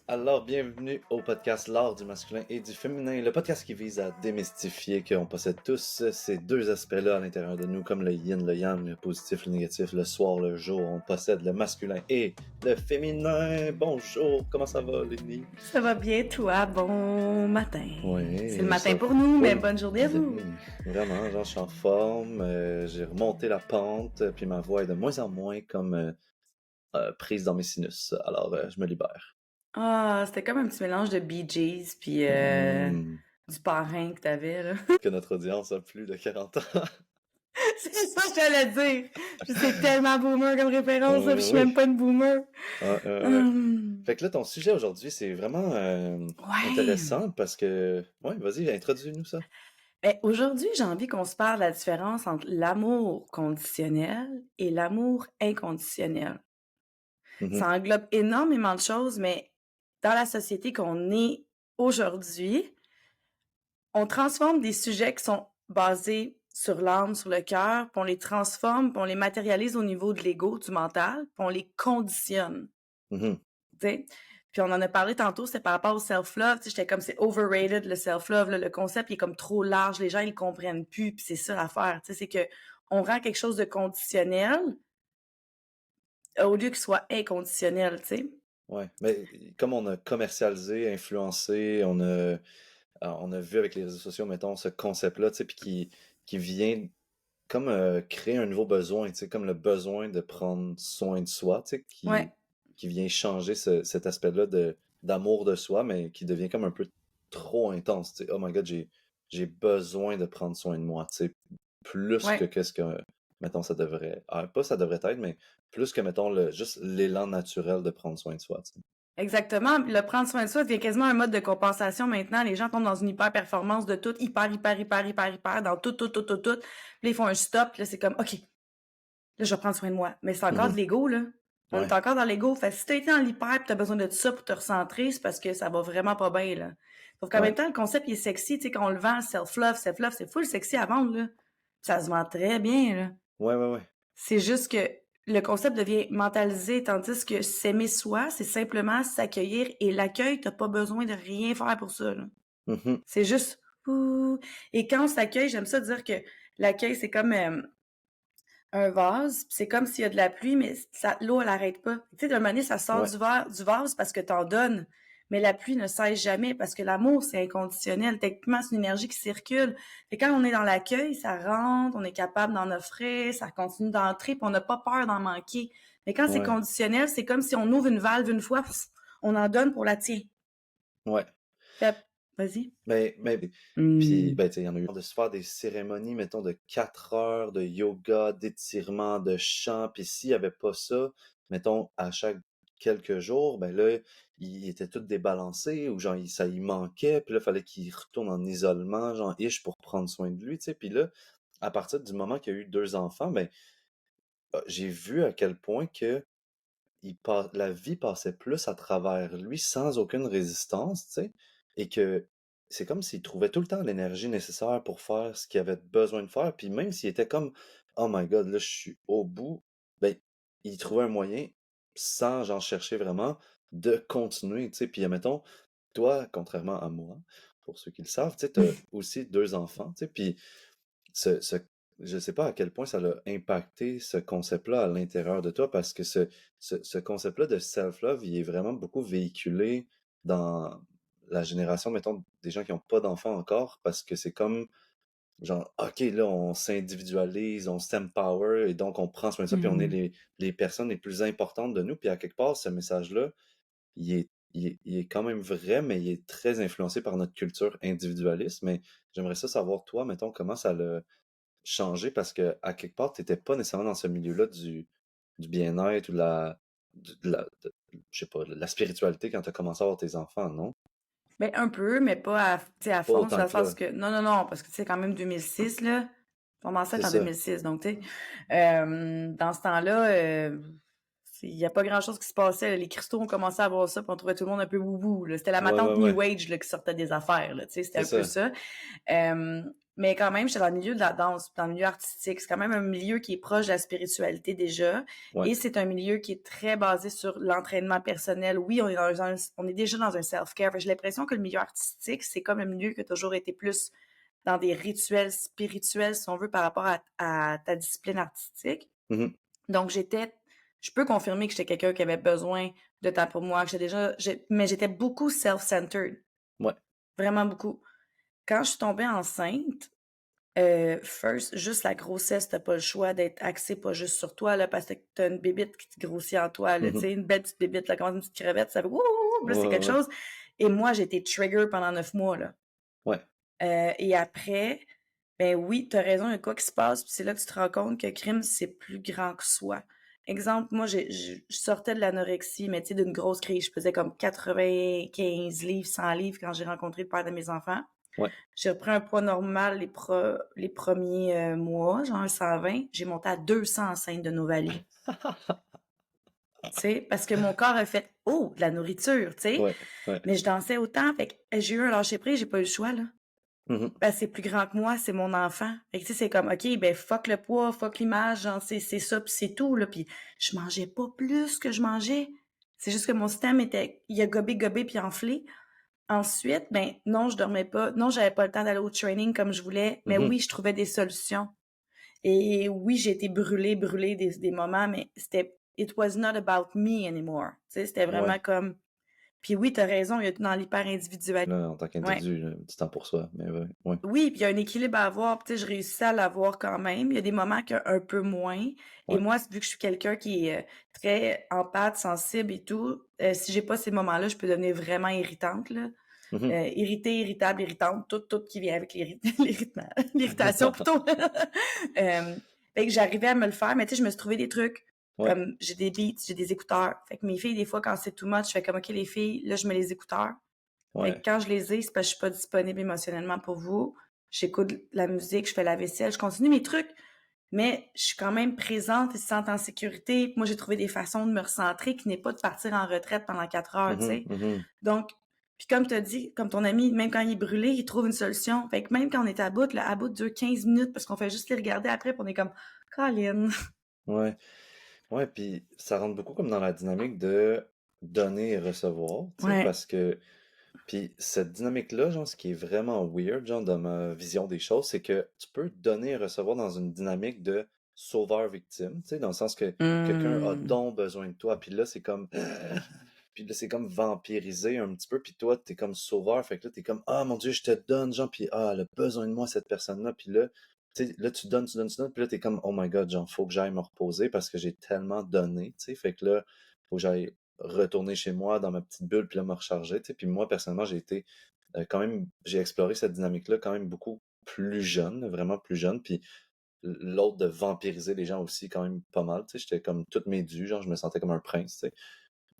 Alors, bienvenue au podcast L'art du masculin et du féminin, le podcast qui vise à démystifier qu'on possède tous ces deux aspects-là à l'intérieur de nous, comme le yin, le yang, le positif, le négatif, le soir, le jour. On possède le masculin et le féminin. Bonjour, comment ça va, Lenny? Ça va bien, toi? Bon matin. Oui, C'est le matin pour nous, mais bonne journée à vous. Vraiment, genre, je suis en forme, j'ai remonté la pente, puis ma voix est de moins en moins comme prise dans mes sinus. Alors, je me libère. Ah, c'était comme un petit mélange de Bee Gees puis du parrain que t'avais, là. Que notre audience a plus de 40 ans. C'est ça que j'allais dire. C'est tellement boomer comme référence, là, puis je suis même pas une boomer. Fait que là, ton sujet aujourd'hui, c'est vraiment Ouais. intéressant parce que... Ouais, vas-y, introduis-nous ça. Ben, aujourd'hui, j'ai envie qu'on se parle de la différence entre l'amour conditionnel et l'amour inconditionnel. Mhm. Ça englobe énormément de choses, mais dans la société qu'on est aujourd'hui, on transforme des sujets qui sont basés sur l'âme, sur le cœur, puis on les transforme, puis on les matérialise au niveau de l'ego, du mental, puis on les conditionne. Mhm. Tu sais? Puis on en a parlé tantôt, c'était par rapport au self-love. J'étais comme, c'est overrated, le self-love. Là, le concept, il est comme trop large. Les gens, ils le comprennent plus. Puis c'est ça l'affaire. C'est que on rend quelque chose de conditionnel au lieu qu'il soit inconditionnel, tu sais. Ouais, mais comme on a commercialisé, influencé, on a vu avec les réseaux sociaux, mettons, ce concept-là, tu sais, puis qui vient comme créer un nouveau besoin, tu sais, comme le besoin de prendre soin de soi, tu sais, Ouais. qui vient changer cet aspect-là d'amour de soi, mais qui devient comme un peu trop intense, tu sais. Oh my God, j'ai besoin de prendre soin de moi, tu sais, plus Ouais. que qu'est-ce que, mettons, ça devrait... Ah, pas ça devrait être, mais plus que, mettons, juste l'élan naturel de prendre soin de soi, tu sais. Exactement. Le prendre soin de soi devient quasiment un mode de compensation maintenant. Les gens tombent dans une hyper-performance de tout, hyper, dans tout, tout. Puis là, ils font un stop. Puis là, c'est comme, OK, là, je vais prendre soin de moi. Mais c'est encore de l'ego, là. On est Ouais, encore dans l'ego. Fait que si t'as été dans l'hyper pis t'as besoin de ça pour te recentrer, c'est parce que ça va vraiment pas bien, là. Sauf qu'en ouais, même temps, le concept, il est sexy. Tu sais, quand on le vend, self-love, c'est full sexy à vendre, là. Puis ça se vend très bien, là. ouais. C'est juste que le concept devient mentalisé, tandis que s'aimer soi, c'est simplement s'accueillir et l'accueil, t'as pas besoin de rien faire pour ça, là. Mhm. C'est juste ouh. Et quand on s'accueille, j'aime ça dire que l'accueil, c'est comme un vase, pis c'est comme s'il y a de la pluie, mais l'eau, elle arrête pas. Tu sais, d'un moment donné, ça sort Ouais, du vase parce que t'en donnes. Mais la pluie ne cesse jamais parce que l'amour, c'est inconditionnel. Techniquement, c'est une énergie qui circule. Et quand on est dans l'accueil, ça rentre, on est capable d'en offrir, ça continue d'entrer, puis on n'a pas peur d'en manquer. Mais quand c'est ouais, conditionnel, c'est comme si on ouvre une valve une fois, pff, on en donne pour la tienne. ouais. Fait, vas-y. Mais puis, ben, tu sais, il y en a eu de se faire des cérémonies, mettons, de 4 heures de yoga, d'étirement, de chant, puis s'il y avait pas ça, mettons, à chaque quelques jours, ben là, il était tout débalancé, ou genre, ça y manquait, puis là, fallait qu'il retourne en isolement, genre, ish, pour prendre soin de lui, tu sais, puis là, à partir du moment qu'il y a eu 2 enfants, ben, j'ai vu à quel point que la vie passait plus à travers lui sans aucune résistance, tu sais, et que c'est comme s'il trouvait tout le temps l'énergie nécessaire pour faire ce qu'il avait besoin de faire, puis même s'il était comme «Oh my God, là, je suis au bout», ben, il trouvait un moyen, sans j'en chercher vraiment, de continuer, tu sais. Puis admettons, toi, contrairement à moi, pour ceux qui le savent, tu sais, tu aussi 2 enfants, tu sais, puis ce ce je sais pas à quel point ça l'a impacté ce concept-là à l'intérieur de toi parce que ce concept-là de self-love, il est vraiment beaucoup véhiculé dans la génération, mettons, des gens qui ont pas d'enfants encore parce que c'est comme genre: «OK, là, on s'individualise, on s'empower et donc on prend soin de ça, puis on est les personnes les plus importantes de nous». Puis à quelque part, ce message-là, il est quand même vrai, mais il est très influencé par notre culture individualiste. Mais j'aimerais ça savoir, toi, mettons, comment ça l'a changé parce que à quelque part, tu étais pas nécessairement dans ce milieu-là du bien-être ou je sais pas, de la spiritualité quand tu as commencé à avoir tes enfants, non? Ben, un peu, mais pas à, tu sais, à Pas fond, dans autant le que sens là. que, non, parce que, tu sais, quand même 2006, là, j'ai commencé C'est en ça. 2006, donc, tu sais, dans ce temps-là, il y a pas grand-chose qui se passait, là. Les cristaux, ont commencé à voir ça, puis on trouvait tout le monde un peu wou là. C'était la Ouais, ouais, matante New ouais. Age, là, qui sortait des affaires, là, tu sais, c'était C'est un peu ça. ça. Mais quand même, j'étais dans le milieu de la danse, dans le milieu artistique. C'est quand même un milieu qui est proche de la spiritualité déjà. Ouais. Et c'est un milieu qui est très basé sur l'entraînement personnel. Oui, on est déjà dans un self-care. J'ai l'impression que le milieu artistique, c'est comme un milieu qui a toujours été plus dans des rituels spirituels, si on veut, par rapport à ta discipline artistique. Mhm. Donc, je peux confirmer que j'étais quelqu'un qui avait besoin de temps pour moi, mais j'étais beaucoup self-centered. Ouais. Vraiment beaucoup. Quand je suis tombée enceinte, first, juste la grossesse, t'as pas le choix d'être axé pas juste sur toi, là, parce que t'as une bébite qui te grossit en toi, là, tu Mhm. sais, une belle petite bébite, là, comme une petite crevette, ça fait wouh, wouh, là, Ouais, c'est ouais, quelque ouais. chose. Et moi, j'ai été trigger pendant 9 mois, là. Ouais. Et après, ben oui, t'as raison, il y a quoi qui se passe, puis c'est là que tu te rends compte que crime, c'est plus grand que soi. Exemple, moi, je sortais de l'anorexie, mais tu sais, d'une grosse crise. Je pesais comme 95 livres, 100 livres quand j'ai rencontré le père de mes enfants. Ouais. J'ai repris un poids normal les premiers mois, genre 120. J'ai monté à 200 enceintes de Novali. Tu sais, parce que mon corps a fait « Oh, de la nourriture! » tu sais. Ouais. Ouais. Mais je dansais autant, fait que j'ai eu un lâcher-prise, j'ai pas eu le choix, là. Mhm. Ben, c'est plus grand que moi, c'est mon enfant. Fait que, tu sais, c'est comme, OK, ben, fuck le poids, fuck l'image, genre, c'est ça, puis c'est tout, là. Puis je mangeais pas plus que je mangeais. C'est juste que mon système il a gobé, puis enflé. Ensuite, ben, non, je dormais pas. Non, j'avais pas le temps d'aller au training comme je voulais. Mais Mhm. oui, je trouvais des solutions. Et oui, j'ai été brûlée des moments, mais it was not about me anymore. Tu sais, c'était vraiment Ouais. comme, puis oui, t'as raison, il y a dans l'hyper-individualité. Là, en tant Ouais. qu'individu, là, du temps pour soi. Mais ouais. Ouais. Oui, puis il y a un équilibre à avoir, puis tu sais, je réussis à l'avoir quand même. Il y a des moments un peu moins. Et Ouais. moi, vu que je suis quelqu'un qui est très empathe, sensible et tout, si j'ai pas ces moments-là, je peux devenir vraiment irritante, là. Mhm. Irritée, irritable, irritante, tout qui vient avec l'irritation plutôt. Fait que j'arrivais à me le faire, mais tu sais, je me suis trouvé des trucs. Ouais. Comme j'ai des beats, j'ai des écouteurs. Fait que mes filles, des fois, quand c'est too much, je fais comme OK, les filles, là, je mets les écouteurs. Fait que Ouais. quand je les ai, c'est parce que je suis pas disponible émotionnellement pour vous. J'écoute la musique, je fais la vaisselle, je continue mes trucs, mais je suis quand même présente et se sente en sécurité. Moi, j'ai trouvé des façons de me recentrer qui n'est pas de partir en retraite pendant 4 heures, tu Mhm. sais. Mhm. Donc, puis comme tu as dit, comme ton ami, même quand il est brûlé, il trouve une solution. Fait que même quand on est à bout, le à bout dure 15 minutes parce qu'on fait juste les regarder après puis on est comme Colin. Ouais. Ouais, puis ça rentre beaucoup comme dans la dynamique de donner et recevoir, tu sais, Ouais. parce que, puis cette dynamique-là, genre, ce qui est vraiment weird, genre, dans ma vision des choses, c'est que tu peux donner et recevoir dans une dynamique de sauveur-victime, tu sais, dans le sens que quelqu'un a Mmh. donc besoin de toi, puis là, c'est comme, puis là, c'est comme vampirisé un petit peu, puis toi, t'es comme sauveur, fait que là, t'es comme, ah, mon Dieu, je te donne, genre, puis ah, elle a besoin de moi, cette personne-là, puis là, tu sais, là, tu donnes, tu donnes, tu donnes, puis là, t'es comme, oh my God, genre, faut que j'aille me reposer parce que j'ai tellement donné, tu sais, fait que là, faut que j'aille retourner chez moi dans ma petite bulle, puis là, me recharger, tu sais, puis moi, personnellement, j'ai été quand même, j'ai exploré cette dynamique-là quand même beaucoup plus jeune, vraiment plus jeune, puis l'autre de vampiriser les gens aussi quand même pas mal, tu sais, j'étais comme toutes mes dues, genre, je me sentais comme un prince, tu sais,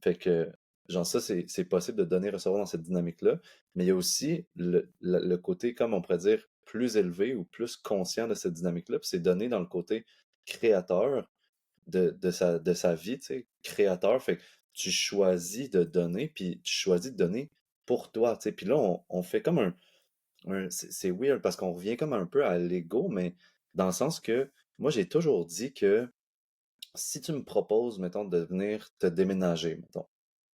fait que, genre, ça, c'est possible de donner, recevoir dans cette dynamique-là. Mais il y a aussi le côté, comme on pourrait dire, plus élevé ou plus conscient de cette dynamique-là. Puis c'est donner dans le côté créateur de sa vie, tu sais, créateur. Fait que tu choisis de donner, puis tu choisis de donner pour toi, tu sais. Puis là, on fait comme c'est weird parce qu'on revient comme un peu à l'ego, mais dans le sens que moi, j'ai toujours dit que si tu me proposes, mettons, de venir te déménager, mettons,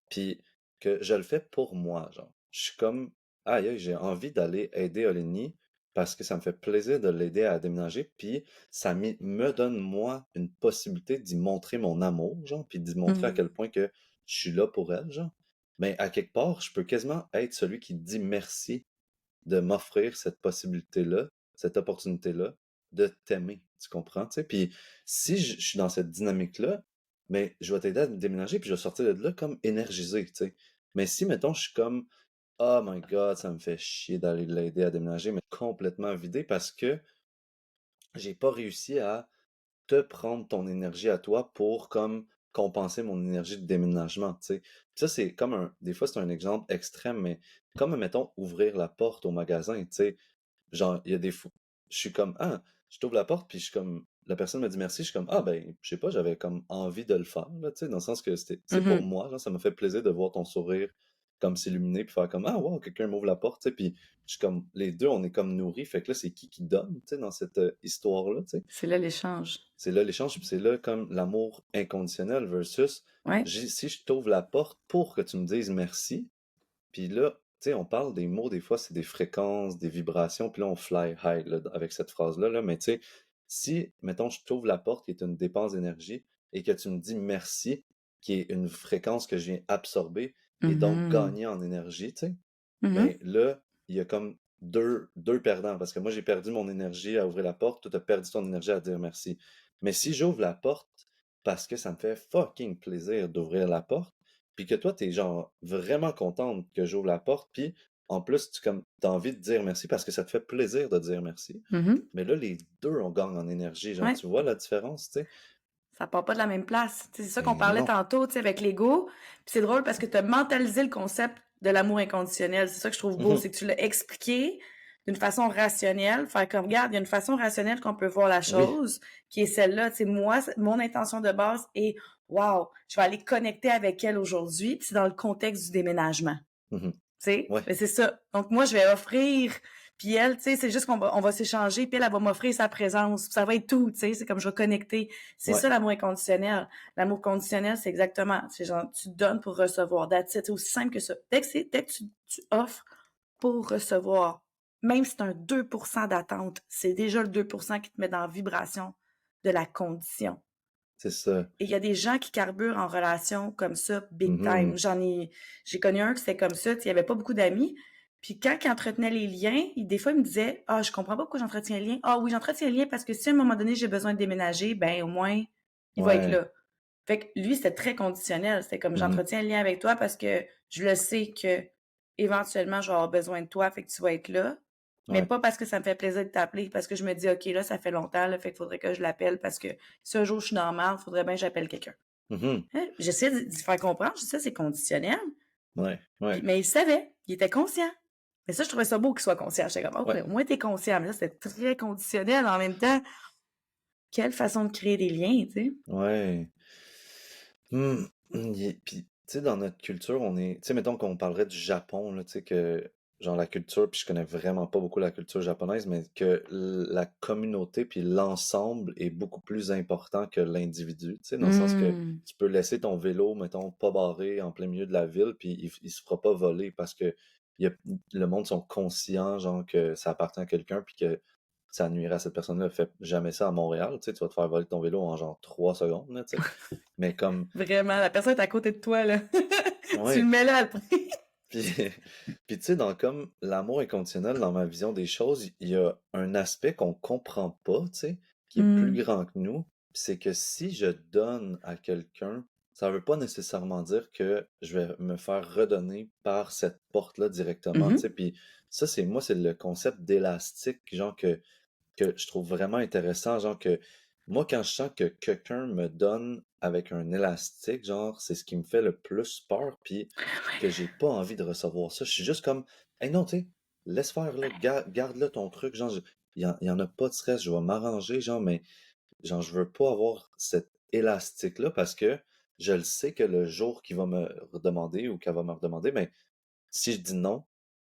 puis que je le fais pour moi, genre. Je suis comme, aïe, aïe, j'ai envie d'aller aider Oligny parce que ça me fait plaisir de l'aider à déménager, puis ça me donne, moi, une possibilité d'y montrer mon amour, genre, puis d'y montrer à Mmh. quel point que je suis là pour elle, genre. Mais à quelque part, je peux quasiment être celui qui dit merci de m'offrir cette possibilité-là, cette opportunité-là, de t'aimer. Tu comprends? Tu sais? Puis si je suis dans cette dynamique-là, mais je vais t'aider à déménager, puis je vais sortir de là comme énergisé, tu sais. Mais si, mettons, je suis comme Oh my God, ça me fait chier d'aller l'aider à déménager, mais complètement vidé parce que j'ai pas réussi à te prendre ton énergie à toi pour comme compenser mon énergie de déménagement, tu sais. Puis ça, c'est comme des fois, c'est un exemple extrême, mais comme, mettons, ouvrir la porte au magasin, tu sais. Genre, il y a des fois, je suis comme, ah, je t'ouvre la porte, puis je suis comme, la personne me dit merci, je suis comme: «Ah ben, je sais pas, j'avais comme envie de le faire, là», tu sais, dans le sens que c'est pour Mmh. moi, genre, ça m'a fait plaisir de voir ton sourire comme s'illuminer puis faire comme: «Ah wow, quelqu'un m'ouvre la porte», tu sais, puis je suis comme les 2 on est comme nourris, fait que là, c'est qui donne, tu sais, dans cette, histoire-là, tu sais? C'est là l'échange. C'est là l'échange, puis c'est là comme l'amour inconditionnel versus Ouais. j'ai si je t'ouvre la porte pour que tu me dises merci, puis là, tu sais, on parle des mots, des fois, c'est des fréquences, des vibrations, puis là, on fly high là, avec cette phrase-là, là, mais tu sais, si, mettons, je t'ouvre la porte qui est une dépense d'énergie et que tu me dis merci, qui est une fréquence que je viens absorber et donc Mmh. gagner en énergie, tu sais, Mmh. ben là, il y a comme deux perdants parce que moi, j'ai perdu mon énergie à ouvrir la porte, toi, tu as perdu ton énergie à dire merci. Mais si j'ouvre la porte parce que ça me fait fucking plaisir d'ouvrir la porte, puis que toi, t'es genre vraiment contente que j'ouvre la porte, puis en plus, tu comme, t'as envie de dire merci parce que ça te fait plaisir de dire merci. Mmh. Mais là, les deux, on gagne en énergie. Genre, Ouais. tu vois la différence, tu sais? Ça part pas de la même place. Tu sais, c'est ça qu'on Ben parlait non. tantôt, tu sais, avec l'ego. Puis c'est drôle parce que tu as mentalisé le concept de l'amour inconditionnel. C'est ça que je trouve beau, Mhm. c'est que tu l'as expliqué d'une façon rationnelle. Faire comme, regarde, il y a une façon rationnelle qu'on peut voir la Oui. chose, qui est celle-là. Tu sais, moi, mon intention de base est, wow, je vais aller connecter avec elle aujourd'hui. Puis c'est dans le contexte du déménagement. Mhm. Tu sais? Ouais. Mais c'est ça. Donc, moi, je vais offrir, puis elle, tu sais, c'est juste qu'on va s'échanger, puis elle va m'offrir sa présence, puis ça va être tout, tu sais, c'est comme je vais connecter. C'est Ouais. ça, l'amour inconditionnel. L'amour conditionnel, c'est exactement, c'est genre, tu donnes pour recevoir. That's it. C'est aussi simple que ça. Dès que tu offres pour recevoir, même si c'est un 2% d'attente, c'est déjà le 2% qui te met dans la vibration de la condition. C'est ça. Et il y a des gens qui carburent en relation comme ça, big time. Mhm. J'ai connu un qui c'était comme ça, tu sais, il avait pas beaucoup d'amis. Puis quand il entretenait les liens, des fois, il me disait, ah, je comprends pas pourquoi j'entretiens les liens. Ah oui, j'entretiens les liens parce que si à un moment donné, j'ai besoin de déménager, ben, au moins, il va être Ouais. là. Fait que lui, c'était très conditionnel. C'était comme, Mhm. j'entretiens le lien avec toi parce que je le sais que éventuellement, je vais avoir besoin de toi, fait que tu vas être là. Mais Ouais. pas parce que ça me fait plaisir de t'appeler, parce que je me dis, OK, là, ça fait longtemps, là, fait qu'il faudrait que je l'appelle parce que si un jour je suis dans la merde, faudrait bien que j'appelle quelqu'un. Mhm. Hein? J'essaie d'y faire comprendre, je dis ça, c'est conditionnel. Ouais. Puis, Ouais. mais il savait, il était conscient. Mais ça, je trouvais ça beau qu'il soit conscient. J'étais comme, OK, Ouais. au moins t'es conscient. Mais là, c'était très conditionnel en même temps. Quelle façon de créer des liens, tu sais. Ouais. Mmh. Puis, tu sais, dans notre culture, on est tu sais, mettons qu'on parlerait du Japon, là, tu sais, que genre la culture, puis je connais vraiment pas beaucoup la culture japonaise, mais que la communauté puis l'ensemble est beaucoup plus important que l'individu, tu sais, dans le sens que Mmh. tu peux laisser ton vélo, mettons, pas barré en plein milieu de la ville, puis il se fera pas voler parce que il y a le monde sont conscients, genre, que ça appartient à quelqu'un puis que ça nuirait à cette personne-là. Fais jamais ça à Montréal, tu sais, tu vas te faire voler ton vélo en genre 3 secondes, là, tu sais. Mais comme Vraiment, la personne est à côté de toi, là. Tu le ouais, mets là à le prix. puis puis tu sais, dans comme l'amour inconditionnel, dans ma vision des choses, il y a un aspect qu'on comprend pas, tu sais, qui est plus Mmh. grand que nous, puis c'est que si je donne à quelqu'un, ça veut pas nécessairement dire que je vais me faire redonner par cette porte-là directement, tu Mmh. sais, puis ça, c'est moi, c'est le concept d'élastique, genre que je trouve vraiment intéressant, genre que moi, quand je sens que quelqu'un me donne avec un élastique, genre, c'est ce qui me fait le plus peur, puis que j'ai pas envie de recevoir ça. Je suis juste comme, hey non, tu sais, laisse faire là, garde-le ton truc, genre, il y en a pas de stress, je vais m'arranger, genre, mais genre, je veux pas avoir cet élastique-là parce que je le sais que le jour qu'il va me redemander ou qu'elle va me redemander, ben, si je dis non,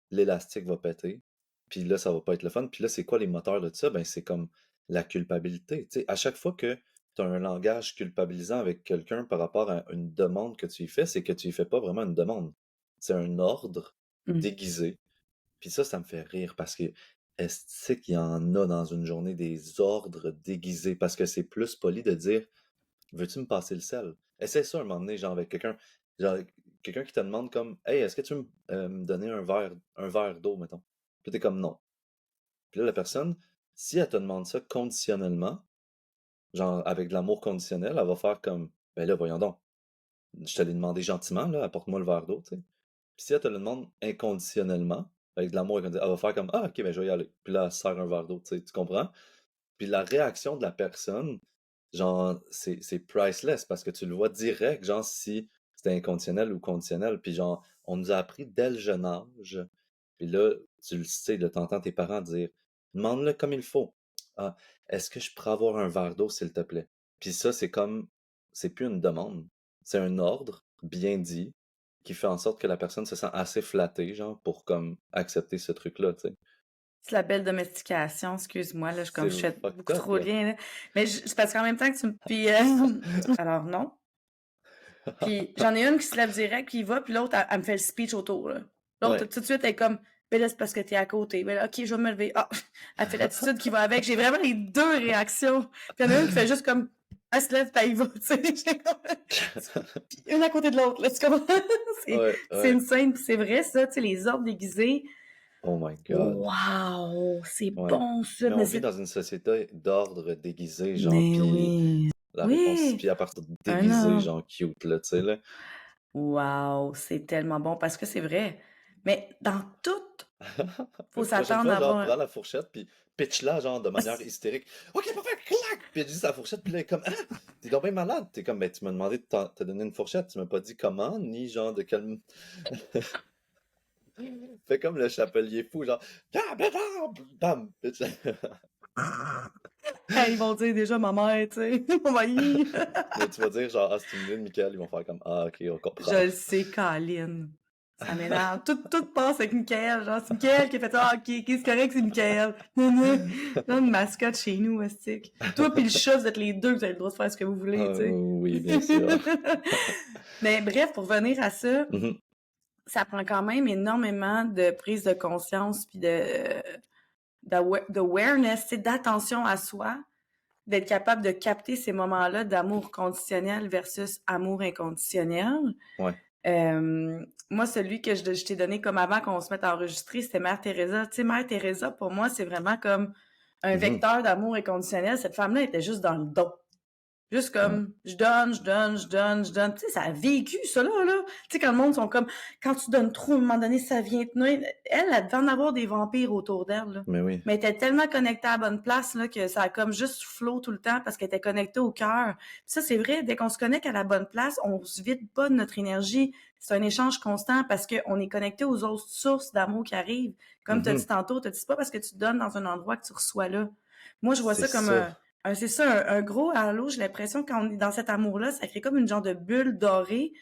l'élastique va péter, puis là, ça va pas être le fun. Puis là, c'est quoi les moteurs de ça? Ben, c'est comme la culpabilité. Tu sais, à chaque fois que tu as un langage culpabilisant avec quelqu'un par rapport à une demande que tu lui fais, c'est que tu lui fais pas vraiment une demande. C'est un ordre Mmh. déguisé. Puis ça me fait rire parce que est-ce qu'il y en a dans une journée des ordres déguisés? Parce que c'est plus poli de dire veux-tu me passer le sel? Essaie ça un moment donné, genre avec quelqu'un. Genre, quelqu'un qui te demande comme hey, est-ce que tu veux me donner un verre d'eau, mettons? Puis t'es comme non. Puis là, la personne, si elle te demande ça conditionnellement, genre avec de l'amour conditionnel, elle va faire comme ben là, voyons donc, je te l'ai demandé gentiment, là, apporte-moi le verre d'eau, tu sais. Puis si elle te le demande inconditionnellement, avec de l'amour inconditionnel, elle va faire comme ah, ok, ben je vais y aller. Puis là, elle se sert un verre d'eau, tu sais, tu comprends? Puis la réaction de la personne, genre, c'est priceless parce que tu le vois direct, genre, si c'était inconditionnel ou conditionnel. Puis genre, on nous a appris dès le jeune âge. Puis là, tu le sais, là, t'entends tes parents dire, demande-le comme il faut. «Ah, est-ce que je pourrais avoir un verre d'eau, s'il te plaît?» Puis ça, c'est plus une demande, c'est un ordre bien dit qui fait en sorte que la personne se sent assez flattée, genre, pour comme accepter ce truc-là, tu sais? C'est la belle domestication, excuse-moi, là, C'est je fais fucked beaucoup up, trop de là. liens, là. Mais c'est parce qu'en même temps que tu me puis, alors non. Puis j'en ai une qui se lève direct, puis il va, puis l'autre, elle me fait le speech autour, là. L'autre, Ouais. tout de suite, elle est comme: «Beh là, c'est parce que t'es à côté. Beh là, OK, je vais me lever. Ah!» Elle fait l'attitude qui va avec. J'ai vraiment les 2 réactions. Puis il y en a une qui fait juste comme elle se lève, puis elle y va, tu sais? J'ai comme puis une à côté de l'autre, là, tu comprends? C'est Ouais, c'est ouais. une scène, puis c'est vrai ça, tu sais, les ordres déguisés. Oh my god. Waouh! C'est Ouais. bon ça, Mais mais on vit c'est dans une société d'ordre déguisé, genre, mais puis oui. la réponse Oui! puis à partir de Un déguisé, an. genre cute, là, tu sais, là. Waouh! C'est tellement bon parce que c'est vrai. Mais dans tout, Fait faut prochaine s'attendre fois, à genre, avoir prends la fourchette puis pitch-la, genre, de manière hystérique. «OK, parfait, clac!» Puis elle dit sa fourchette, puis là, elle est comme: «Ah! Tu donc bien malade!» Tu comme: «Ben, tu m'as demandé de te donner une fourchette, tu m'as pas dit comment, ni genre de quel fais comme le chapelier fou, genre: «Ah, bam, bam, bam!» Pitch. Hey, ils vont dire déjà ma mère, tu sais. On va y Mais tu vas dire genre: «Ah, c'est une lune, Michael», ils vont faire comme: «Ah, OK, on Je comprend». le sais, Caroline. Ça m'énerve. Tout passe avec Mickaël. Genre, c'est Mickaël qui a fait ça. Ah, OK, OK, c'est correct, c'est Mickaël. Là, une mascotte chez nous, estique. Toi pis le chat, vous êtes les deux, vous avez le droit de faire ce que vous voulez, Ah, tu sais. oui, bien sûr. Mais bref, pour revenir à ça, Mmh mh. ça prend quand même énormément de prise de conscience puis d'awareness, tu sais, d'attention à soi, d'être capable de capter ces moments-là d'amour conditionnel versus amour inconditionnel. Ouais. Moi, celui que je t'ai donné comme avant qu'on se mette à enregistrer, c'était Mère Teresa. Tu sais, Mère Teresa, pour moi, c'est vraiment comme un Mmh mh. vecteur d'amour inconditionnel. Cette femme-là était juste dans le don. Juste Ouais. comme je donne, je donne, je donne, je donne. Tu sais, ça a vécu, ça là. Tu sais, quand le monde sont comme quand tu donnes trop, à un moment donné, ça vient te nuire. Elle devait en avoir des vampires autour d'elle, là. Mais oui. Mais elle était tellement connectée à la bonne place, là, que ça a comme juste flow tout le temps parce qu'elle était connectée au cœur. Ça, c'est vrai, dès qu'on se connecte à la bonne place, on se vide pas de notre énergie. C'est un échange constant parce qu'on est connecté aux autres sources d'amour qui arrivent. Comme Mmh tu as dit mh. tantôt, tu as dit c'est pas parce que tu donnes dans un endroit que tu reçois là. Moi, je vois C'est ça comme ça. c'est ça, un gros halo. J'ai l'impression quand on est dans cet amour-là, ça crée comme une genre de bulle dorée.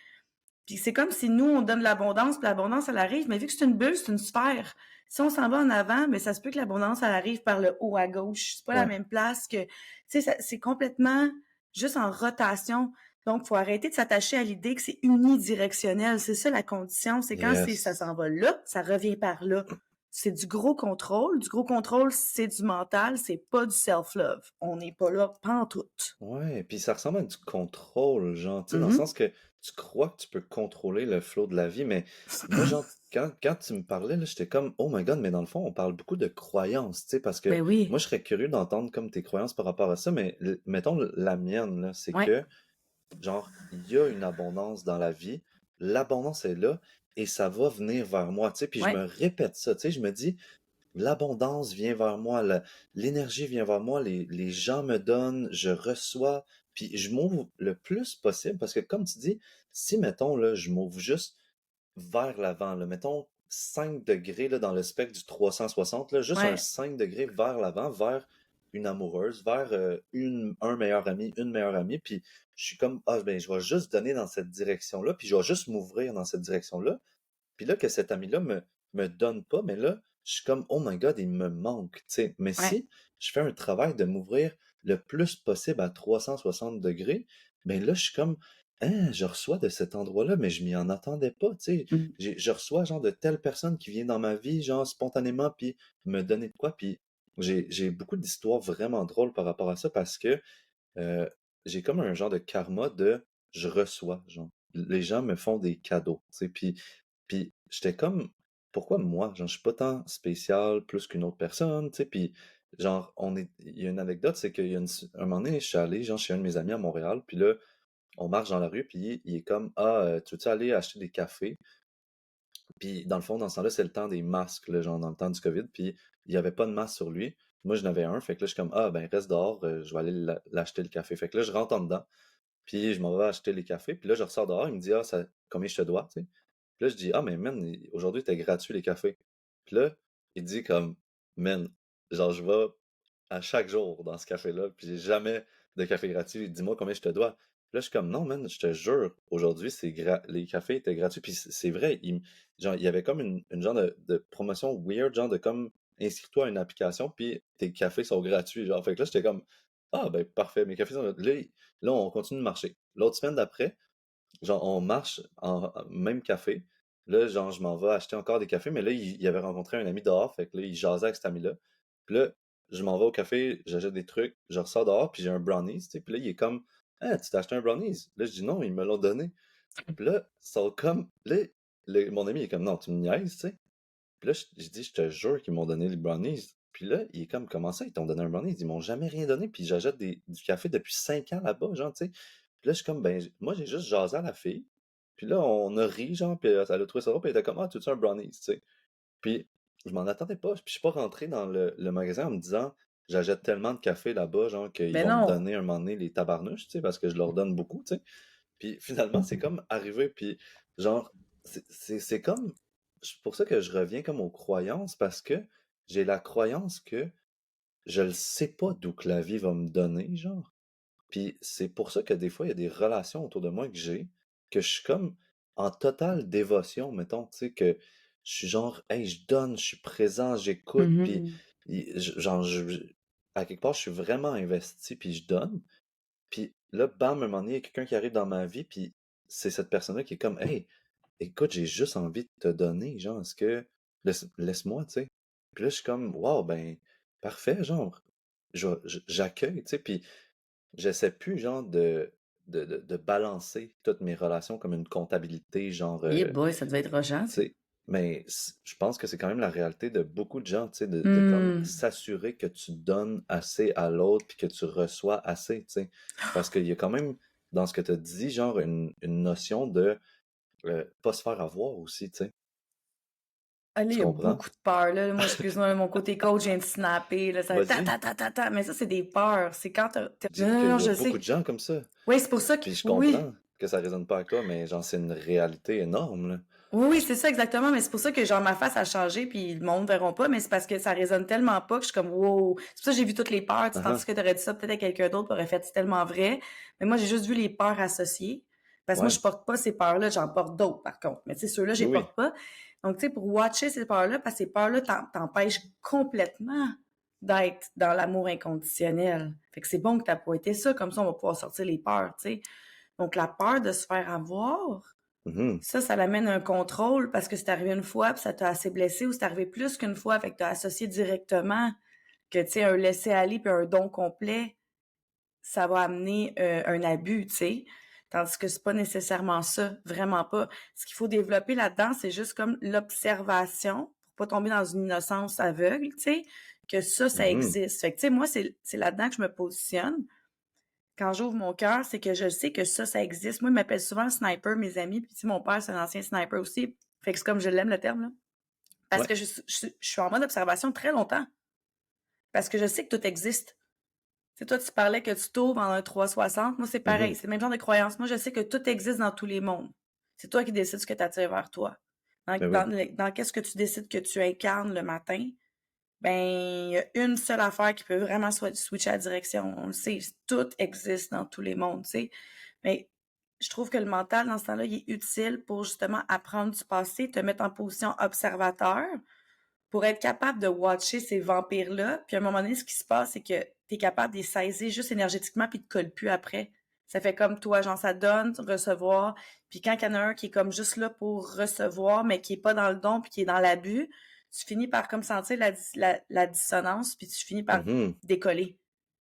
Puis c'est comme si nous, on donne l'abondance, puis l'abondance, elle arrive. Mais vu que c'est une bulle, c'est une sphère. Si on s'en va en avant, mais ça se peut que l'abondance, elle arrive par le haut à gauche. C'est pas la Ouais. même place que, tu sais, c'est complètement juste en rotation. Donc, faut arrêter de s'attacher à l'idée que c'est unidirectionnel. C'est ça la condition. C'est quand ça Yes. s'en va là, ça revient par là. C'est du gros contrôle. Du gros contrôle, c'est du mental, c'est pas du self-love. On n'est pas là pantoute. Ouais, puis ça ressemble à du contrôle, genre, tu sais, dans le Mhm. sens que tu crois que tu peux contrôler le flow de la vie, mais moi, genre, quand tu me parlais, là, j'étais comme, oh my God, mais dans le fond, on parle beaucoup de croyances, tu sais, parce que Ben oui. moi, je serais curieux d'entendre comme tes croyances par rapport à ça, mais mettons la mienne, là, c'est Ouais. que, genre, il y a une abondance dans la vie, l'abondance est là, et ça va venir vers moi, tu sais, puis je Ouais. me répète ça, tu sais, je me dis, l'abondance vient vers moi, l'énergie vient vers moi, les gens me donnent, je reçois, puis je m'ouvre le plus possible parce que comme tu dis, si mettons là, je m'ouvre juste vers l'avant, là, mettons 5 degrés là, dans le spectre du 360, là, juste un Ouais. 5 degrés vers l'avant, vers une amoureuse, vers un meilleur ami, une meilleure amie, puis je suis comme, ah ben je vais juste donner dans cette direction-là, puis je vais juste m'ouvrir dans cette direction-là, puis là, que cet ami-là me donne pas, mais là, je suis comme: «Oh my God, il me manque», tu sais? Mais Ouais. si je fais un travail de m'ouvrir le plus possible à 360°, ben là, je suis comme: «Hein, je reçois de cet endroit-là, mais je m'y en attendais pas», tu sais? Mmh. Je reçois genre de telle personne qui vient dans ma vie, genre spontanément, puis me donner de quoi, puis j'ai beaucoup d'histoires vraiment drôles par rapport à ça parce que, heu, j'ai comme un genre de karma de je reçois, genre. Les gens me font des cadeaux, tu sais? Puis j'étais comme: «Pourquoi moi?» Genre, je suis pas tant spécial plus qu'une autre personne, tu sais? Puis genre, il y a une anecdote, c'est qu'il y a un moment donné, je suis allé, genre, chez un de mes amis à Montréal, puis là, on marche dans la rue, puis il est comme: «Ah, tu veux-tu aller acheter des cafés?» Puis dans le fond, dans ce temps-là, c'est le temps des masques, là, genre dans le temps du COVID, puis il y avait pas de masque sur lui. Moi, j'en avais un, fait que là, je suis comme: «Ah, ben reste dehors, je vais aller l'acheter le café». Fait que là, je rentre en dedans, puis je m'en vais acheter les cafés, puis là, je ressors dehors, il me dit: «Ah, ça combien je te dois?» tu sais? Puis là, je dis: «Ah, mais man, aujourd'hui, c'était gratuit les cafés». Puis là, il dit comme: «Man, genre, je vais à chaque jour dans ce café-là, puis j'ai jamais de café gratuit. Dis-moi combien je te dois. Puis là, je suis comme, non, man, je te jure, aujourd'hui, les cafés étaient gratuits. Puis c'est vrai, genre, il y avait comme une genre de promotion weird, genre de comme, inscris-toi à une application, puis tes cafés sont gratuits. Genre, fait que là, j'étais comme, ah, ben, parfait, mes cafés sont gratuits. Là, on continue de marcher. L'autre semaine d'après, genre, on marche en même café. Là, genre, je m'en vais acheter encore des cafés, mais là, il avait rencontré un ami dehors, fait que là, il jasait avec cet ami-là. Puis là, je m'en vais au café, j'achète des trucs, je ressors dehors, puis j'ai un brownies, tu sais. Puis là, il est comme, ah, tu t'as acheté un brownies? Là, je dis non, ils me l'ont donné. Puis là, ça comme, là, mon ami il est comme, non, tu me niaises, tu sais. Puis là, je dis, je te jure qu'ils m'ont donné les brownies. Puis là, il est comme, comment ça, ils t'ont donné un brownies? Ils m'ont jamais rien donné, puis j'achète du café depuis 5 ans là-bas, genre, tu sais. Puis là, je suis comme, ben, moi, j'ai juste jasé à la fille. Puis là, on a ri, genre, puis elle a trouvé ça drôle, puis elle était comme, ah, tu veux un brownies, tu sais. Puis je m'en attendais pas, puis je suis pas rentré dans le magasin en me disant, j'achète tellement de café là-bas, genre, qu'ils Ben vont me non. donner un moment donné les tabarnouches, tu sais, parce que je leur donne beaucoup, tu sais. Puis finalement, c'est comme arrivé, puis genre, c'est comme, c'est pour ça que je reviens comme aux croyances, parce que j'ai la croyance que je ne sais pas d'où que la vie va me donner, genre. Puis c'est pour ça que des fois, il y a des relations autour de moi que je suis comme en totale dévotion, mettons, tu sais, que je suis genre, hey, je donne, je suis présent, j'écoute, puis Mhm. genre, à quelque part, je suis vraiment investi, puis je donne. Puis là, bam, un moment donné, il y a quelqu'un qui arrive dans ma vie, puis c'est cette personne-là qui est comme, hey, écoute, j'ai juste envie de te donner, genre, est-ce que, laisse-moi, tu sais. Puis là, je suis comme, wow, ben, parfait, genre, j'accueille, tu sais, puis j'essaie plus, genre, de balancer toutes mes relations comme une comptabilité, genre, Eh boy, ça devait être tu rochant, ça. sais, mais je pense que c'est quand même la réalité de beaucoup de gens, tu sais, de comme Hmm. s'assurer que tu donnes assez à l'autre puis que tu reçois assez, tu sais. Parce qu'il y a quand même, dans ce que tu as dit, genre, une notion de pas se faire avoir aussi, tu sais. Ah, là, il Tu y a comprends? beaucoup de peurs, là. Moi, excuse-moi, là, mon côté coach vient de snapper, là. Ça fait ta, Vas-y, ta, ta, ta, ta. Mais ça, c'est des peurs. C'est quand dis Non, non, qu'il non, y a je beaucoup de sais. gens comme ça. Oui, c'est pour ça que. Puis je Oui. comprends que ça résonne pas avec toi, mais genre, c'est une réalité énorme, là. Oui, oui, c'est ça, exactement. Mais c'est pour ça que, genre, ma face a changé, puis le monde ne verront pas. Mais c'est parce que ça résonne tellement pas que je suis comme, wow. C'est pour ça que j'ai vu toutes les peurs. Tu sais, Ah tandis ah. que tu aurais dit ça peut-être à quelqu'un d'autre, aurait fait, c'est tellement vrai. Mais moi, j'ai juste vu les peurs associées. Parce que moi, je Ouais, porte pas ces peurs-là, j'en porte d'autres, par contre. Mais tu sais, ceux-là, je oui, les oui. porte pas. Donc, tu sais, pour watcher ces peurs-là, parce que ces peurs-là t'empêchent complètement d'être dans l'amour inconditionnel. Fait que c'est bon que t'as pas été ça, comme ça, on va pouvoir sortir les peurs, tu sais. Donc, la peur de se faire avoir, Mhm, ça l'amène à un contrôle parce que c'est arrivé une fois puis ça t'a assez blessé ou c'est arrivé plus qu'une fois, fait que t'as associé directement que, tu sais, un laisser-aller puis un don complet, ça va amener un abus, tu sais. Tandis que c'est pas nécessairement ça, vraiment pas. Ce qu'il faut développer là-dedans, c'est juste comme l'observation pour pas tomber dans une innocence aveugle, tu sais, que ça mhm, existe. Fait que, tu sais, moi, c'est là-dedans que je me positionne. Quand j'ouvre mon cœur, c'est que je sais que ça existe. Moi, ils m'appellent souvent sniper, mes amis. Puis, tu sais, mon père, c'est un ancien sniper aussi. Fait que c'est comme je l'aime, le terme, là. Parce ouais. que je suis en mode observation très longtemps. Parce que je sais que tout existe. Tu sais, toi, tu parlais que tu t'ouvres en un 360. Moi, c'est pareil. Mhm. C'est le même genre de croyance. Moi, je sais que tout existe dans tous les mondes. C'est toi qui décides ce que tu attires vers toi. Ben oui. Dans qu'est-ce que tu décides que tu incarnes le matin, ben, il y a une seule affaire qui peut vraiment switcher la direction. On le sait, tout existe dans tous les mondes, tu sais. Mais je trouve que le mental, dans ce temps-là, il est utile pour justement apprendre du passé, te mettre en position observateur, pour être capable de watcher ces vampires-là. Puis à un moment donné, ce qui se passe, c'est que tu es capable de les saisir juste énergétiquement, puis de te colle plus après. Ça fait comme toi, genre ça donne, recevoir. Puis quand il y en a un qui est comme juste là pour recevoir, mais qui est pas dans le don, puis qui est dans l'abus, tu finis par comme sentir la dissonance, puis tu finis par Mhm. décoller.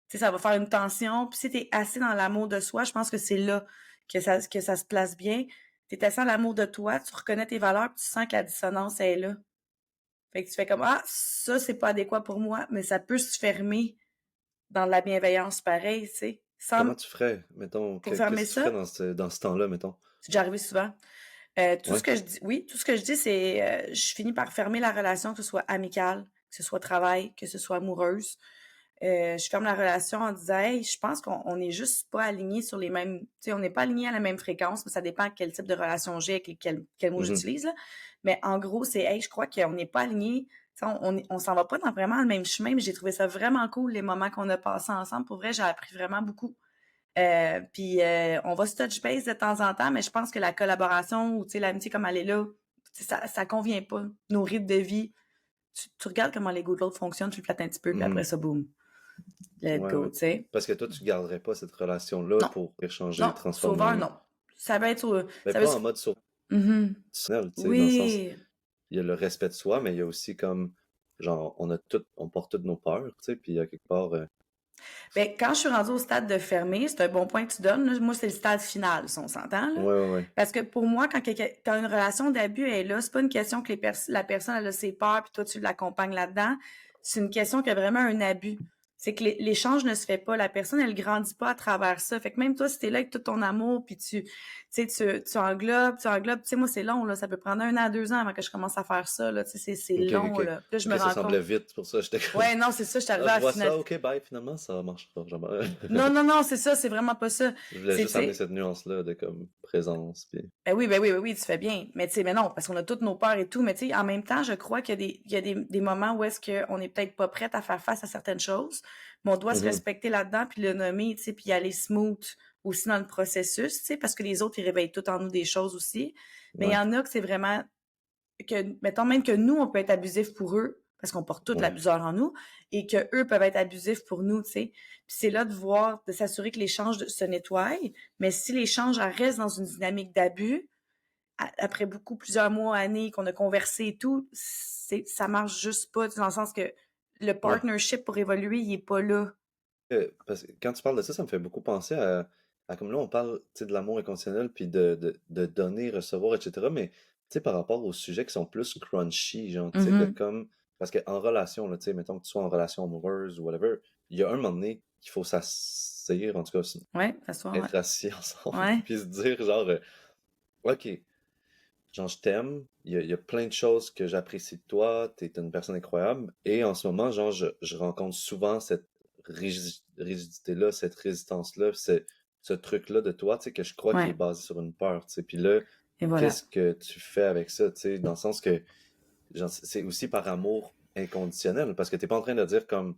Tu sais, ça va faire une tension. Puis si tu es assez dans l'amour de soi, je pense que c'est là que ça se place bien. Tu es assez dans l'amour de toi, tu reconnais tes valeurs, puis tu sens que la dissonance est là. Fait que tu fais comme, ah, ça, c'est pas adéquat pour moi, mais ça peut se fermer dans de la bienveillance pareil, tu sais. Comment tu ferais, mettons, Pour qu'est-ce fermer que tu ferais ça, dans ce temps-là, mettons? c'est déjà arrivé souvent. Tout ce Ouais. que je dis, oui, tout ce que je dis, c'est, je finis par fermer la relation, que ce soit amicale, que ce soit travail, que ce soit amoureuse. Je ferme la relation en disant, hey, je pense qu'on est juste pas alignés sur les mêmes, tu sais, on n'est pas alignés à la même fréquence, mais ça dépend quel type de relation j'ai, avec quel mot Mhm. j'utilise, là. Mais en gros, c'est, hey, je crois qu'on n'est pas alignés sais, on s'en va pas dans vraiment le même chemin, mais j'ai trouvé ça vraiment cool, les moments qu'on a passés ensemble. Pour vrai, j'ai appris vraiment beaucoup. Puis on va se touch base de temps en temps, mais je pense que la collaboration ou, tu sais, l'amitié comme elle est là, tu sais, ça convient pas. Nos rythmes de vie, tu regardes comment l'ego de l'autre fonctionne, tu le flattes un petit peu, puis après Mhm. ça, boum, let Ouais, go, ouais. tu sais. Parce que toi, tu garderais pas cette relation-là Non, pour échanger, non, sauveur, transformer. non. Ça va être, Mais ça va pas être, en mode Mhm. personnel, tu sais, dans le sens, Oui. il y a le respect de soi, mais il y a aussi comme, genre, on porte toutes nos peurs, tu sais, puis il y a quelque part, Ben, quand je suis rendue au stade de fermer, c'est un bon point que tu donnes, là. Moi, c'est le stade final, si on s'entend, là. ouais, ouais, ouais. Parce que pour moi, quand une relation d'abus est là, c'est pas une question que la personne elle a ses peurs puis toi tu l'accompagnes là-dedans. C'est une question qu'il y a vraiment un abus. C'est que l'échange ne se fait pas. La personne, elle grandit pas à travers ça. Fait que même toi, si t'es là avec tout ton amour, puis tu englobes. Tu sais, moi, c'est long, là. Ça peut prendre 1 an, 2 ans avant que je commence à faire ça, là. Tu sais, c'est Ok, long, ok. là. Puis là, je me Ok, ça rends compte. semblait vite, pour ça, j'étais comme, Ouais, non, c'est ça, je suis ah, arrivée à je la vois finale. ça, ok, bye, finalement, ça marche pas, genre, Non, non, non, c'est ça, c'est vraiment pas ça. je voulais C'est, tu juste amener sais, cette nuance-là de comme présence, puis. ben oui, tu fais bien. Mais tu sais, mais non, parce qu'on a toutes nos peurs et tout. Mais tu sais, en même temps, je crois il y a des moments où est-ce qu'on est peut-être pas prête à faire face à certaines choses, mais on doit se Mhm. respecter là-dedans, puis le nommer, tu sais, puis y aller smooth aussi dans le processus, tu sais, parce que les autres, ils réveillent tout en nous des choses aussi. Mais il y Ouais, en a que c'est vraiment mettons même que nous, on peut être abusif pour eux, parce qu'on porte tout ouais, l'abuseur en nous, et que eux peuvent être abusifs pour nous, tu sais. Puis c'est là de s'assurer que l'échange se nettoie, mais si l'échange reste dans une dynamique d'abus, après plusieurs mois, années qu'on a conversé et tout, ça marche juste pas, dans le sens que le ouais. partnership pour évoluer, il est pas là. Parce que quand tu parles de ça, ça me fait beaucoup penser à comme là, on parle, tu sais, de l'amour inconditionnel, puis de donner, recevoir, etc. Mais, tu sais, par rapport aux sujets qui sont plus crunchy, genre, tu sais, de Mhm. comme, parce qu'en relation, là, tu sais, mettons que tu sois en relation amoureuse ou whatever, il y a un moment donné qu'il faut s'asseoir, en tout cas, Ouais, s'asseoir, ouais. être assis ensemble, Ouais. puis se dire, genre, OK, genre, je t'aime, il y a plein de choses que j'apprécie de toi, t'es une personne incroyable, et en ce moment, genre, je rencontre souvent cette rigidité-là, cette résistance-là, ce truc-là de toi, tu sais, que je crois qu'il est Ouais. basé sur une peur, tu sais. Puis là, Et voilà. qu'est-ce que tu fais avec ça, tu sais, dans le sens que, genre, c'est aussi par amour inconditionnel, parce que t'es pas en train de dire comme,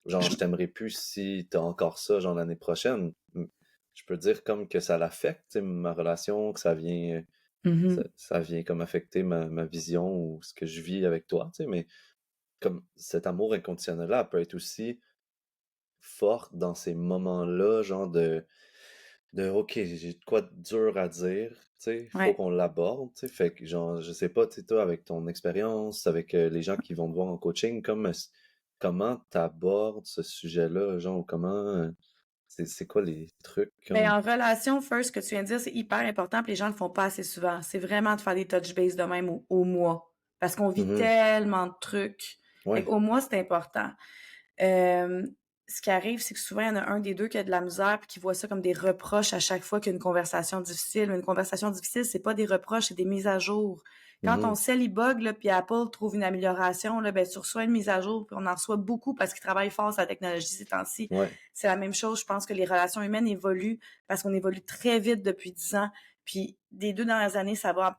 genre, Je- je t'aimerais plus si t'as encore ça, genre, l'année prochaine. Je peux dire comme que ça l'affecte, tu sais, ma relation, que Mhm. ça vient comme affecter ma vision ou ce que je vis avec toi, tu sais, mais comme cet amour inconditionnel-là peut être aussi forte dans ces moments-là, genre de OK, j'ai de quoi de dur à dire, tu sais, faut Ouais. qu'on l'aborde, tu sais, fait que genre, je sais pas, tu sais, toi, avec ton expérience, avec les gens qui vont te voir en coaching, comment t'abordes ce sujet-là, genre, comment, c'est quoi les trucs, Ben, comme, en relation, first, ce que tu viens de dire, c'est hyper important, puis les gens le font pas assez souvent. C'est vraiment de faire des touch base de même au mois. Parce qu'on vit mhm, tellement de trucs. Fait ouais, qu'au mois, c'est important. Euh, Ce qui arrive, c'est que souvent, il y en a un des deux qui a de la misère puis qui voit ça comme des reproches à chaque fois qu'il y a une conversation difficile. Mais une conversation difficile, c'est pas des reproches, c'est des mises à jour. Quand ton mhm, cell il bug, là, puis Apple trouve une amélioration, là, ben, tu reçois une mise à jour, puis on en reçoit beaucoup parce qu'ils travaillent fort sur la technologie ces temps-ci. ouais, C'est la même chose. Je pense que les relations humaines évoluent parce qu'on évolue très vite depuis 10 ans. Puis des 2 dernières années, ça va en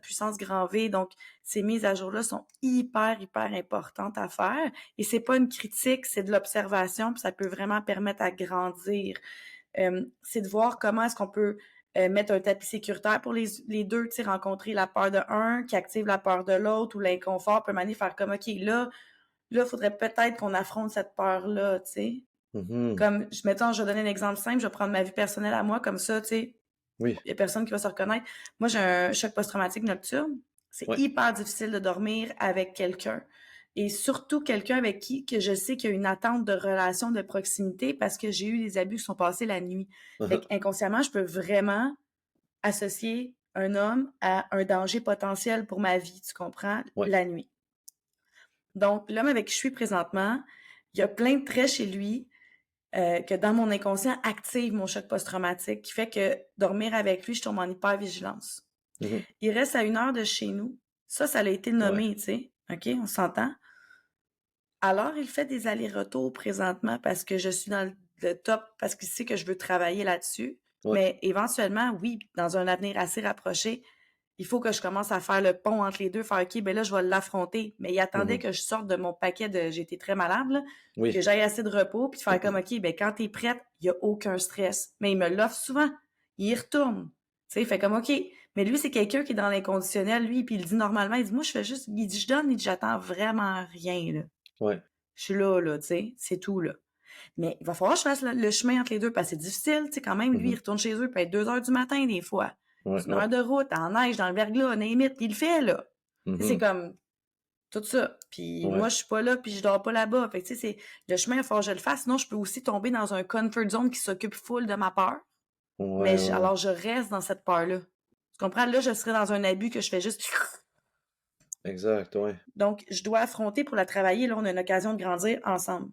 puissance grand V. Donc, ces mises à jour-là sont hyper, hyper importantes à faire. Et c'est pas une critique, c'est de l'observation, puis ça peut vraiment permettre à grandir. C'est de voir comment est-ce qu'on peut mettre un tapis sécuritaire pour les deux, tu sais, rencontrer la peur de un, qui active la peur de l'autre, ou l'inconfort peut manier faire comme, OK, là, il faudrait peut-être qu'on affronte cette peur-là, tu sais. mhm, Comme, mettons, je vais donner un exemple simple, je vais prendre ma vie personnelle à moi, comme ça, tu sais, oui, il y a personne qui va se reconnaître. Moi, j'ai un choc post-traumatique nocturne. C'est ouais, hyper difficile de dormir avec quelqu'un. Et surtout quelqu'un avec qui que je sais qu'il y a une attente de relation de proximité parce que j'ai eu des abus qui sont passés la nuit. Fait qu'inconsciemment, je peux vraiment associer un homme à un danger potentiel pour ma vie, tu comprends, ouais, la nuit. Donc, l'homme avec qui je suis présentement, il y a plein de traits chez lui que dans mon inconscient active mon choc post-traumatique, qui fait que dormir avec lui, je tombe en hyper-vigilance. mhm, Il reste à 1 heure de chez nous. Ça l'a été ouais, nommé, tu sais. OK, on s'entend? Alors, il fait des allers-retours présentement parce que je suis dans le top, parce qu'il sait que je veux travailler là-dessus. ouais, Mais éventuellement, oui, dans un avenir assez rapproché, il faut que je commence à faire le pont entre les deux, faire OK, ben là, je vais l'affronter. Mais il attendait Mhm. que je sorte de mon paquet de j'ai été très malade, là, que Oui. j'aille assez de repos, puis de faire comme OK, ben quand t'es prête, il n'y a aucun stress. Mais il me l'offre souvent. Il y retourne. Tu sais, il fait comme OK. Mais lui, c'est quelqu'un qui est dans l'inconditionnel, lui, puis il dit normalement, il dit moi, je fais juste, il dit je donne, il dit j'attends vraiment rien, là. Ouais. Je suis là, tu sais, c'est tout, là. Mais il va falloir que je fasse le chemin entre les deux parce que c'est difficile, tu sais, quand même. Lui, il Mhm. retourne chez eux, il peut être 2 heures du matin, des fois. Ouais, C'est une ouais. heure de route, en neige, dans le verglas, name it, il le fait, là. Tu sais, c'est Mhm. comme tout ça. Puis Ouais. moi, je suis pas là, puis je dors pas là-bas. Fait que, tu sais, c'est le chemin, il va falloir que je le fasse. Sinon, je peux aussi tomber dans un comfort zone qui s'occupe full de ma peur. Mais Ouais, ouais, ouais. alors, je reste dans cette peur-là. Tu comprends? Là, je serais dans un abus que je fais juste. Exact, ouais. Donc, je dois affronter pour la travailler. Là, on a une occasion de grandir ensemble.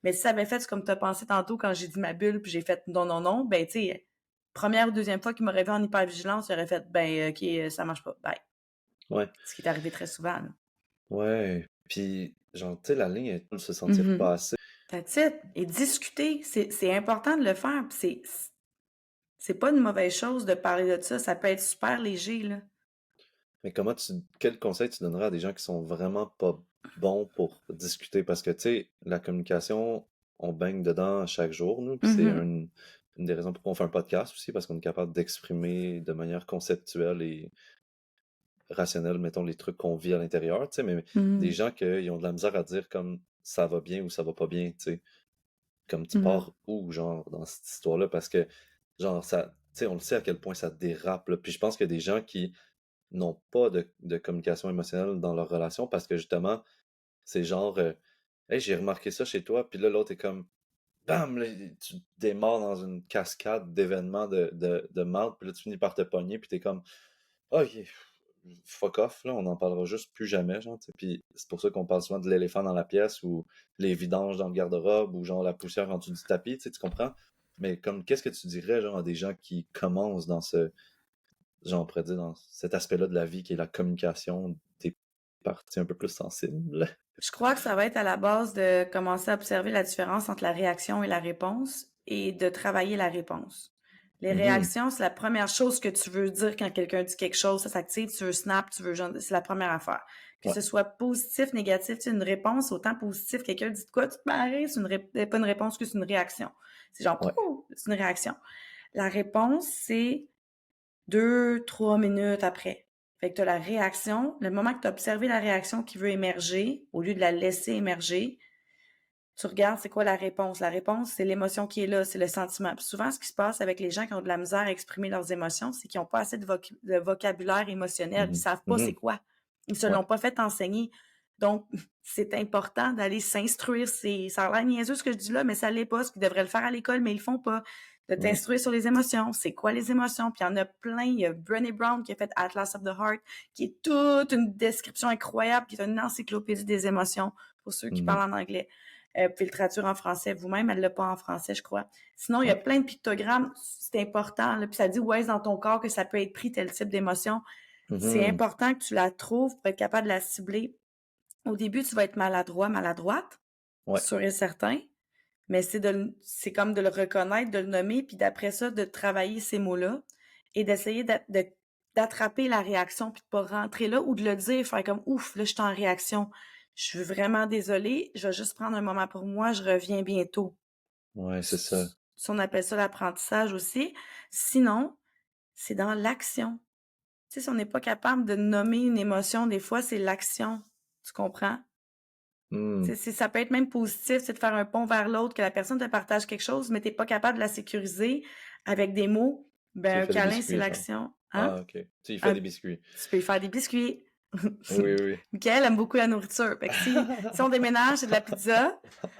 Mais si ça avait fait comme tu as pensé tantôt quand j'ai dit ma bulle, puis j'ai fait non, non, non, ben, tu sais, première ou deuxième fois qu'il m'aurait vu en hypervigilance, j'aurais fait, ben, OK, ça marche pas. Bye. Ouais. Ce qui est arrivé très souvent, là. Ouais. Puis, genre, tu sais, la ligne est de se sentir Mhm. passé. That's it. Et discuter, c'est important de le faire. Puis c'est pas une mauvaise chose de parler de ça. Ça peut être super léger, là. Mais quel conseil tu donnerais à des gens qui sont vraiment pas bons pour discuter? Parce que, tu sais, la communication, on baigne dedans chaque jour, nous, puis c'est Mhm. une des raisons pourquoi on fait un podcast aussi, parce qu'on est capable d'exprimer de manière conceptuelle et rationnelle, mettons, les trucs qu'on vit à l'intérieur, tu sais, mais des Mhm. gens qui ont de la misère à dire comme ça va bien ou ça va pas bien, tu sais, comme tu Mhm. pars où, genre, dans cette histoire-là, parce que, genre, ça, tu sais, on le sait à quel point ça dérape, là. Puis je pense qu'il y a des gens qui n'ont pas de communication émotionnelle dans leur relation parce que justement, c'est genre, hey, j'ai remarqué ça chez toi, puis là, l'autre est comme, bam, là, tu démarres dans une cascade d'événements de marde, puis là, tu finis par te pogner, puis t'es comme, ok, fuck off, là, on n'en parlera juste plus jamais, genre, tu sais. Puis c'est pour ça qu'on parle souvent de l'éléphant dans la pièce ou les vidanges dans le garde-robe ou genre la poussière en dessous du tapis, tu sais, tu comprends? Mais comme, qu'est-ce que tu dirais, genre, à des gens qui commencent dans genre, on pourrait dire, dans cet aspect-là de la vie qui est la communication des parties un peu plus sensibles? Je crois que ça va être à la base de commencer à observer la différence entre la réaction et la réponse et de travailler la réponse. Les Mhm, réactions, c'est la première chose que tu veux dire quand quelqu'un dit quelque chose, ça s'active, tu veux snap, c'est la première affaire. Que ouais, ce soit positif, négatif, c'est une réponse autant positive, quelqu'un dit de quoi, tu te maries, pas une réponse que c'est une réaction. C'est genre, ouais. pouh, c'est une réaction. La réponse, c'est 2, 3 minutes après. Fait que tu as la réaction, le moment que tu as observé la réaction qui veut émerger, au lieu de la laisser émerger, tu regardes c'est quoi la réponse. La réponse, c'est l'émotion qui est là, c'est le sentiment. Puis souvent, ce qui se passe avec les gens qui ont de la misère à exprimer leurs émotions, c'est qu'ils n'ont pas assez de vocabulaire émotionnel. Ils Mhm, savent pas c'est mhm, quoi. Ils se ouais. l'ont pas fait enseigner. Donc, c'est important d'aller s'instruire. Ça a l'air niaiseux ce que je dis là, mais ça l'est pas. Ce qu'ils devraient le faire à l'école, mais ils le font pas. De Mhm, t'instruire sur les émotions. C'est quoi les émotions? Puis il y en a plein. Il y a Brené Brown qui a fait Atlas of the Heart, qui est toute une description incroyable, qui est une encyclopédie des émotions pour ceux qui mhm, parlent en anglais. Vous pouvez le traduire en français vous-même. Elle l'a pas en français, je crois. Sinon, il y a ouais. plein de pictogrammes. C'est important. Là, puis ça dit où est-ce dans ton corps que ça peut être pris tel type d'émotion. C'est Mhm, important que tu la trouves pour être capable de la cibler. Au début, tu vas être maladroit, maladroite, ouais. sûr et certain. Mais c'est comme de le reconnaître, de le nommer, puis d'après ça, de travailler ces mots-là et d'essayer d'attraper la réaction, puis de pas rentrer là ou de le dire, faire comme ouf, là, je suis en réaction. Je suis vraiment désolée, je vais juste prendre un moment pour moi, je reviens bientôt. Ouais, c'est ça. Si on appelle ça l'apprentissage aussi. Sinon, c'est dans l'action. Tu sais, si on n'est pas capable de nommer une émotion, des fois, c'est l'action. Tu comprends? Hmm. Ça peut être même positif, c'est de faire un pont vers l'autre, que la personne te partage quelque chose, mais tu n'es pas capable de la sécuriser avec des mots. Tu Ben, lui un fais des câlin, c'est biscuits, genre. l'action. Hein? Ah, ok. Tu lui fais Un- des biscuits. Tu peux lui faire des biscuits. Oui, oui. Michael aime beaucoup la nourriture. Fait que si on déménage, c'est de la pizza.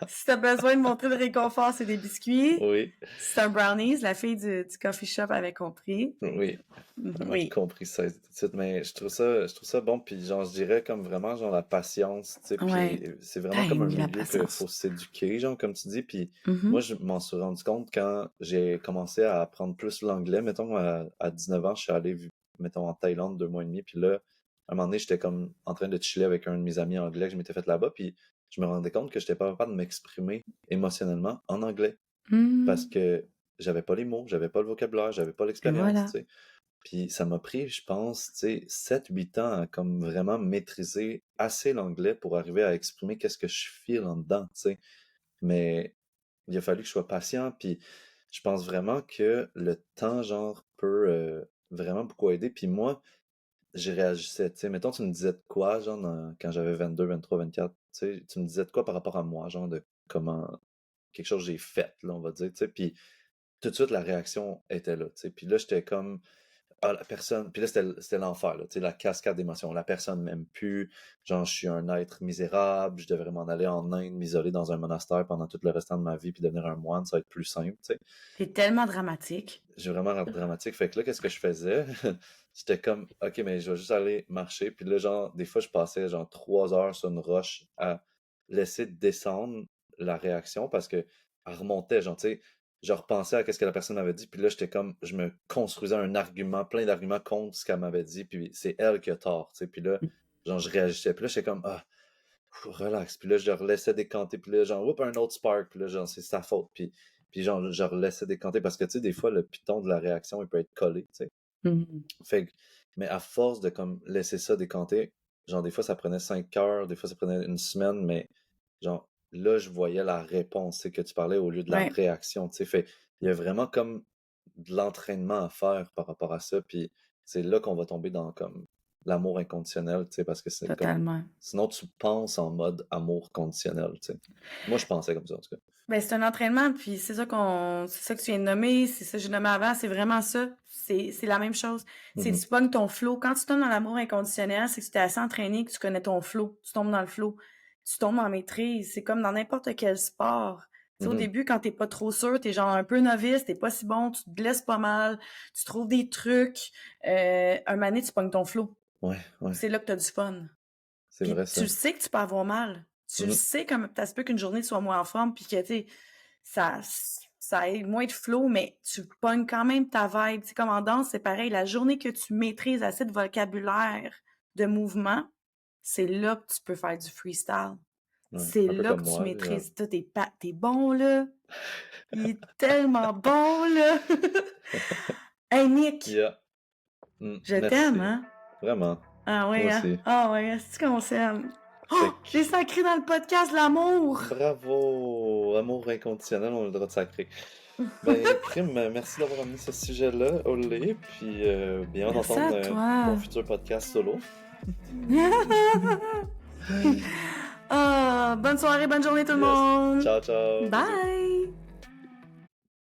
Si tu as besoin de montrer le réconfort, c'est des biscuits. Oui, Si c'est un brownies, la fille du coffee shop avait compris. oui. Elle a Oui. compris ça tout de suite, mais je trouve ça bon, puis genre, je dirais comme vraiment, genre, la patience, tu sais, puis Ouais. c'est vraiment comme Ben un oui, la milieu qu'il patience. faut s'éduquer, genre, comme tu dis, puis moi, Mhm. je m'en suis rendu compte quand j'ai commencé à apprendre plus l'anglais, mettons, à 19 ans, je suis allé, mettons, en Thaïlande 2 mois et demi, puis là, à un moment donné, j'étais comme en train de chiller avec un de mes amis anglais que je m'étais fait là-bas, puis je me rendais compte que j'étais pas capable de m'exprimer émotionnellement en anglais, parce Hmm. que j'avais pas les mots, j'avais pas le vocabulaire, j'avais pas Et l'expérience, voilà. tu sais. Puis ça m'a pris, je pense, tu sais, 7-8 ans à comme vraiment maîtriser assez l'anglais pour arriver à exprimer qu'est-ce que je feel en dedans, tu sais. Mais il a fallu que je sois patient, puis je pense vraiment que le temps, genre, peut vraiment beaucoup aider. Puis moi, je réagissais, tu sais, mettons, tu me disais de quoi, genre, quand j'avais 22, 23, 24, tu sais, tu me disais de quoi par rapport à moi, genre, de comment, quelque chose que j'ai fait, là, on va dire, tu sais, puis tout de suite, la réaction était là, tu sais, puis là, j'étais comme, ah, la personne, puis là, c'était l'enfer, là, tu sais, la cascade d'émotions, la personne m'aime plus, genre, je suis un être misérable, je devrais m'en aller en Inde, m'isoler dans un monastère pendant tout le restant de ma vie, puis devenir un moine, ça va être plus simple, tu sais. T'es tellement dramatique. J'ai vraiment l'air dramatique. Fait que là, qu'est-ce que je faisais? J'étais comme, OK, mais je vais juste aller marcher. Puis là, genre, des fois, je passais genre 3 heures sur une roche à laisser descendre la réaction parce que elle remontait, genre, tu sais, je repensais à qu'est-ce que la personne m'avait dit. Puis là, j'étais comme, je me construisais un argument, plein d'arguments contre ce qu'elle m'avait dit. Puis c'est elle qui a tort, tu sais. Puis là, genre, je réagissais. Puis là, j'étais comme, ah, relax. Puis là, je relaissais décanter. Puis là, genre, whoop, un autre spark. Puis là, genre, c'est sa faute. Puis genre, je relaissais décanter parce que, tu sais, des fois, le piton de la réaction, il peut être collé, tu sais. Mhm. Fait que, mais à force de, comme, laisser ça décanter, genre, des fois, ça prenait 5 heures, des fois, ça prenait une semaine, mais, genre, là, je voyais la réponse, c'est que tu parlais au lieu de la Ouais, réaction, tu sais. Fait, il y a vraiment, comme, de l'entraînement à faire par rapport à ça. Puis c'est là qu'on va tomber dans, comme, l'amour inconditionnel, tu sais, parce que c'est comme, totalement. sinon, tu penses en mode amour conditionnel, tu sais. Moi, je pensais comme ça, en tout cas. Ben, c'est un entraînement, puis c'est ça que tu viens de nommer, c'est ça que j'ai nommé avant, c'est vraiment ça. C'est la même chose. C'est Mhm. tu pognes ton flow. Quand tu tombes dans l'amour inconditionnel, c'est que tu t'es assez entraîné, que tu connais ton flow. Tu tombes dans le flow. Tu tombes en maîtrise. C'est comme dans n'importe quel sport. Tu sais, au Mhm. début, quand t'es pas trop sûr, t'es genre un peu novice, t'es pas si bon, tu te blesses pas mal, tu trouves des trucs. Un moment donné, tu pognes ton flow. Ouais, ouais, C'est là que t'as du fun. c'est Puis vrai tu le ça. sais que tu peux avoir mal. Tu le Mhm. sais comme ça se peut qu'une journée soit moins en forme, puis que, tu sais, ça, ça ait moins de flow, mais tu pognes quand même ta vibe. Tu sais, comme en danse, c'est pareil. La journée que tu maîtrises assez de vocabulaire, de mouvement, c'est là que tu peux faire du freestyle. Ouais, C'est un peu là comme que tu moi, là. maîtrises tout. T'es bon, là. Il est tellement bon, là. Hey, Nick, Yeah. je t'aime, Merci. hein? Vraiment. Ah Moi ouais, hein? aussi. Ah ouais, c'est qu'on s'aime. Oh! Fait J'ai que, sacré dans le podcast l'amour! bravo! Amour inconditionnel, on a le droit de sacrer. Ben, Crime, merci d'avoir amené ce sujet-là, Olé, puis bien Merci à d'entendre ton toi. futur podcast solo. Ah, bonne soirée, bonne journée tout le Yes. monde. Ciao, ciao. Bisous. Bye!